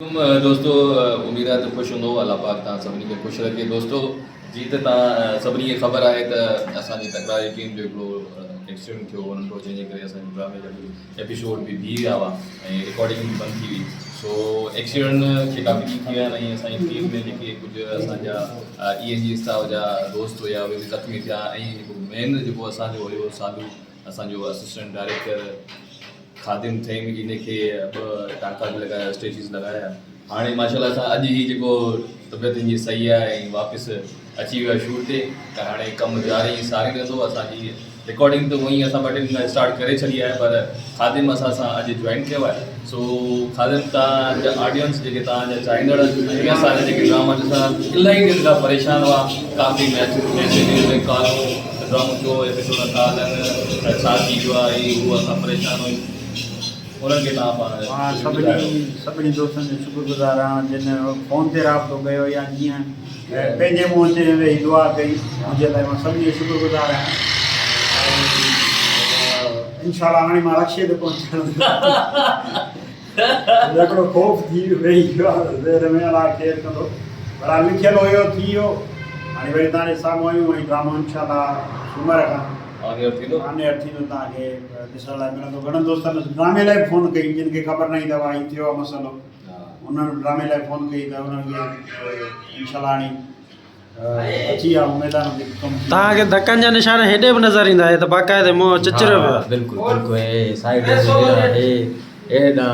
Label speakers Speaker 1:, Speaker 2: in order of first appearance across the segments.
Speaker 1: दोस्तों उम्मीद है तो खुश हूंदो अल्लाह पाक तव्हां सभिनी खे ख़ुशि रखे दोस्तों जी त तव्हां सभिनी खे ख़बर आहे त असांजी तकरार जी टीम जो हिकिड़ो एक्सीडेंट थियो नंढो जंहिंजे करे असांजे ड्रामे जा एपिसोड बि बीह विया हुआ ऐं रिकॉर्डिंग बि बंदि थी हुई सो एक्सीडेंट खे काफ़ी ॾींहं थी विया आहिनि ऐं असांजी टीम में जेके कुझु असांजा ENG स्टाफ जा दोस्त हुया उहे बि ज़ख़्मी थिया ऐं जेको मेन जेको असांजो हुयो साधू असांजो असिस्टेंट डायरेक्टर खादिम थे इनखे टांका बि लॻाया स्टेचिस लॻाया हाणे माशाल्लाह सां अॼु ई जेको तबियत जी सही आहे ऐं वापसि अची वियो आहे शूट ते त हाणे कमु जारी सारी रहंदो असांजी रिकॉर्डिंग त उअं ई असां ॿ टे ॾींहं स्टार्ट करे छॾी आहे पर खादिम असां सां अॼु जॉइन कयो आहे सो खादिम तव्हांजा ऑडियंस जेके तव्हांजा चाहींदड़ अॻियां असांजा जेके ड्रामा ॾिसां इलाही ॾींहंनि खां परेशान हुआ काफ़ी मैसेज में कॉलूं ड्रामो जो एपिसोड नथा हलनि छा थी वियो आहे उहो असां परेशान हुयूं उन्हनि खे तव्हां
Speaker 2: सभिनी दोस्तनि जो शुक्रगुज़ार आहियां जिन फ़ोन ते राब्तो कयो या जीअं पंहिंजे मुंहं ते वेही दुआ कई मुंहिंजे लाइ मां सभिनी जो शुक्रगुज़ार आहियां इंशाल्लाह हाणे मां लक्ष्य ते पहुचण हिकिड़ो ख़ौफ़ थी वेही वियो आहे ज़हन में अलाह केरु कंदो पर लिखियलु हुयो थी वियो हाणे वरी तव्हांजे साम्हूं आहियूं ऐं ड्रामो इंशाल्लाह सूमर खां आने थींदो तव्हांखे ॾिसण लाइ मिलंदो घणनि दोस्तनि ड्रामे लाइ फ़ोन कई जिन खे ख़बर न ईंदव हीअ थियो आहे मसइलो उन्हनि ड्रामे लाइ फ़ोन कई त उन्हनि खे इंशाल्लाह हाणे अची विया मैदान ते कमु
Speaker 3: तव्हांखे धकनि जा निशान हेॾे बि नज़र ईंदा आहे त बाक़ाइदे मुंहुं चिचिरो पियो आहे
Speaker 4: बिल्कुलु बिल्कुलु हे साइड हे हेॾा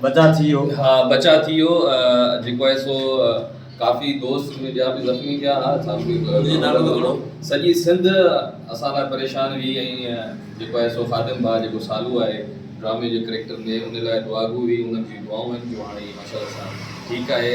Speaker 4: बचा थी वियो
Speaker 1: हा बचा थी वियो जेको आहे सो काफ़ी दोस्त में ॿिया बि ज़ख़्मी थिया सॼी सिंध असां लाइ परेशान हुई ऐं जेको आहे सो खादिम भाउ जेको सालू आहे ड्रामे जे करेक्टर में उन लाइ दुआगू हुई उन्हनि जी दुआऊं आहिनि जो हाणे माशाल्लाह सां ठीकु आहे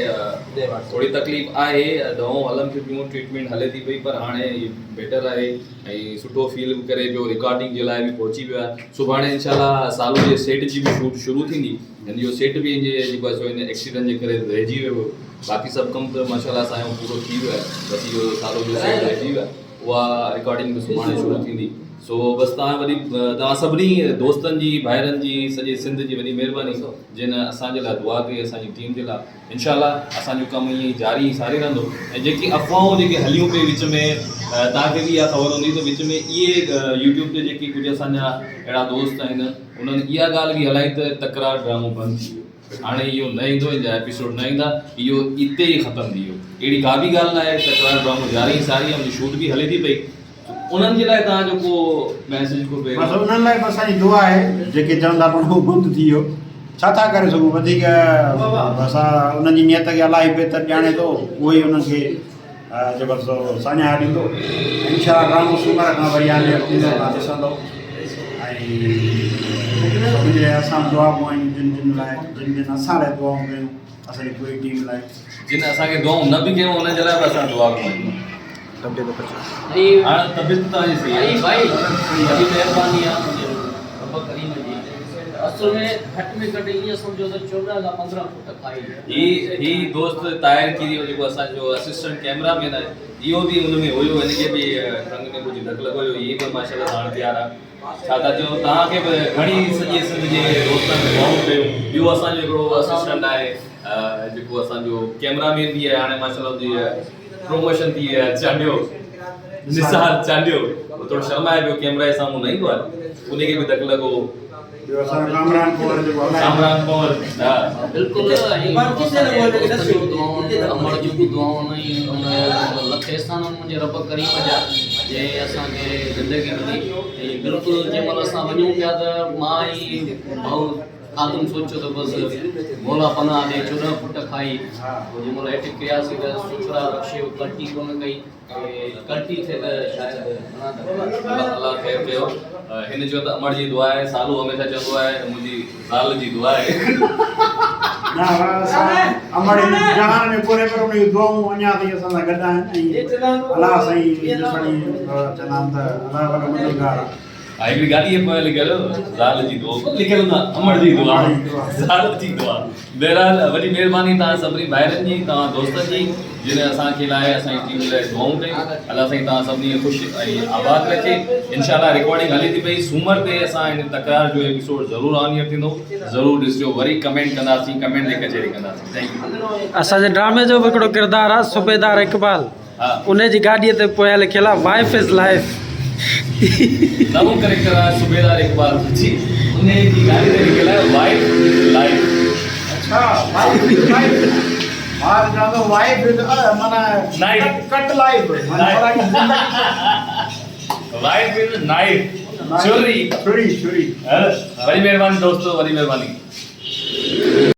Speaker 1: थोड़ी तकलीफ़ आहे दवाऊं हलनि थियूं पियूं ट्रीटमेंट हले थी पई पर हाणे बेटर आहे ऐं सुठो फील बि करे पियो रिकॉर्डिंग जे लाइ बि पहुची वियो आहे सुभाणे इंशाल्लाह सालू जे सेट जी बि शूट शुरू थींदी हिन जो सेट बि जेको आहे सो हिन एक्सीडेंट जे करे रहिजी वियो बाक़ी सभु कमु त माशाल्लाह असांजो पूरो थी वियो आहे बसि इहो सालो जो सेट रहिजी वियो आहे उहा रिकॉर्डिंग बि सुभाणे शुरू थींदी सो बसि तव्हां सभिनी दोस्तनि जी भाइरनि जी सॼे सिंध जी वॾी महिरबानी जिन असांजे लाइ दुआ कई असांजी टीम जे लाइ इंशाल्लाह असांजो कमु ईअं ई जारी सारी रहंदो ऐं जेकी अफ़वाहूं जेके हलियूं पई विच में तव्हांखे बि इहा ख़बर हूंदी त विच में इहे यूट्यूब ते जेके कुझु असांजा अहिड़ा दोस्त आहिनि उन्हनि इहा ॻाल्हि बि हलाई त तकरार ड्रामो बंदि थी वियो हाणे इहो न ईंदो इन जा एपिसोड न ईंदा इहो इते ई ख़तमु थी वियो अहिड़ी का बि ॻाल्हि न आहे तकरार ड्रामो जारी सारी आहे मुंहिंजी शूट बि हले थी पई उन्हनि जे लाइ तव्हां जेको मैसेज को
Speaker 2: बसि उन्हनि लाइ बसि असांजी दुआ आहे जेके चवंदा पण उहो बंदि थी वियो छा था करे सघूं वधीक असां उन्हनि जी नियत खे अलाही बहितर ॼाणे थो उहो ई उन्हनि खे जेको सो साञा ॾींदो इंशाल्लाह ड्रामो सूमर खां वरी हाणे थींदो तव्हां ॾिसंदो ऐं सभिनी लाइ असां दुआऊं आहियूं जिन जिन असां लाइ दुआऊं कयूं असांजी पूरी टीम लाइ
Speaker 1: जिन असांखे दुआऊं न बि कयूं उन्हनि जे लाइ बि असां दुआ कयूं हाणे तबियत तव्हांजी सही आहे
Speaker 5: भाई बड़ी मेहरबानी आहे रब करीम जी असल में घट में घट ये समझो तो 14 का 15 फुट खाई
Speaker 1: ही दोस्त ताहिर की जेको असांजो असिस्टेंट कैमरामैन आहे इहो बि हुन में हुयो हिनखे बि रंग में कुझु धक लॻो हुयो इहे बि माशाल्लाह हाणे तयारु आहे छा था चयो तव्हांखे बि घणी सॼे सिंध जे दोस्तनि खे दुआऊं कयूं ॿियो असांजो हिकिड़ो असिस्टेंट आहे जेको असांजो कैमरामैन बि आहे हाणे माशाल्लाह जी प्रमोशन थी आहे चांडियो निसार चांडियो थोरो शर्माए पियो कैमरा जे साम्हूं न ईंदो आहे उनखे बि धक लॻो
Speaker 2: ॿियो असांजो कामरान पवर जेको
Speaker 1: कामरान पवर हा
Speaker 5: बिल्कुल अमर जी दुआऊं नहीं लखे स्थान मुझे रब करीम जा जे असां के जिंदगी मिली बिल्कुल जे मल असां वणूं पिया त मां ई भाऊ खादिम सोचो तो बस मोला पना दे 14 फुट खाई वो जे मोला अटैक किया सी त सुचरा रक्षे कल्टी कोन कई कल्टी थे त शायद
Speaker 1: अल्लाह खैर कयो हिन जो त अमर जी दुआ आहे सालू हमेशा चवंदो आहे मुंहिंजी साल जी दुआ आहे
Speaker 2: ना अमर जहान में पूरे पर उन दुआऊं अञा ताईं असां सां गॾु आहिनि ऐं अलाह साईं ॾिसणी चवंदा त अलाह वॾो मददगार आहे
Speaker 1: आई भी गाड़ी पे लिखल ज़ाल जी दुआ लिखल ना अमर जी दुआ ज़ाल जी दुआ बहरहाल वॾी महिरबानी तव्हां सभिनी भाइरनि जी तव्हां दोस्तनि जी जिन असांखे लाइ असांजी टीम लाइ दुआऊं कयूं अलाह साईं तव्हां सभिनी खे ख़ुशि ऐं आबाद रखे इंशाल्लाह रिकॉर्डिंग हले थी पई सूमर ते असां हिन तकरार जो एपिसोड ज़रूरु ऑन थींदो ज़रूरु ॾिसिजो वरी कमेंट कंदासीं कमेंट जी कचहरी कंदासीं थैंक यू
Speaker 3: असांजे ड्रामे जो बि हिकिड़ो किरदारु आहे सूबेदार इक़बाल
Speaker 1: हा
Speaker 3: उन जी गाॾीअ ते पोयां लिखियल आहे वाइफ इज़ लाइफ
Speaker 1: नवों करेक्टर आहे सूबेदार इक़बाल जी उन जी गाड़ी ते लिखियल आहे वाइफ लाइफ
Speaker 2: अच्छा वाइफ मार जानो वाइफ माना
Speaker 1: Knife.
Speaker 2: Cut life
Speaker 1: wife is knife छुरी
Speaker 2: छुरी
Speaker 1: वरी महिरबानी दोस्तों वरी महिरबानी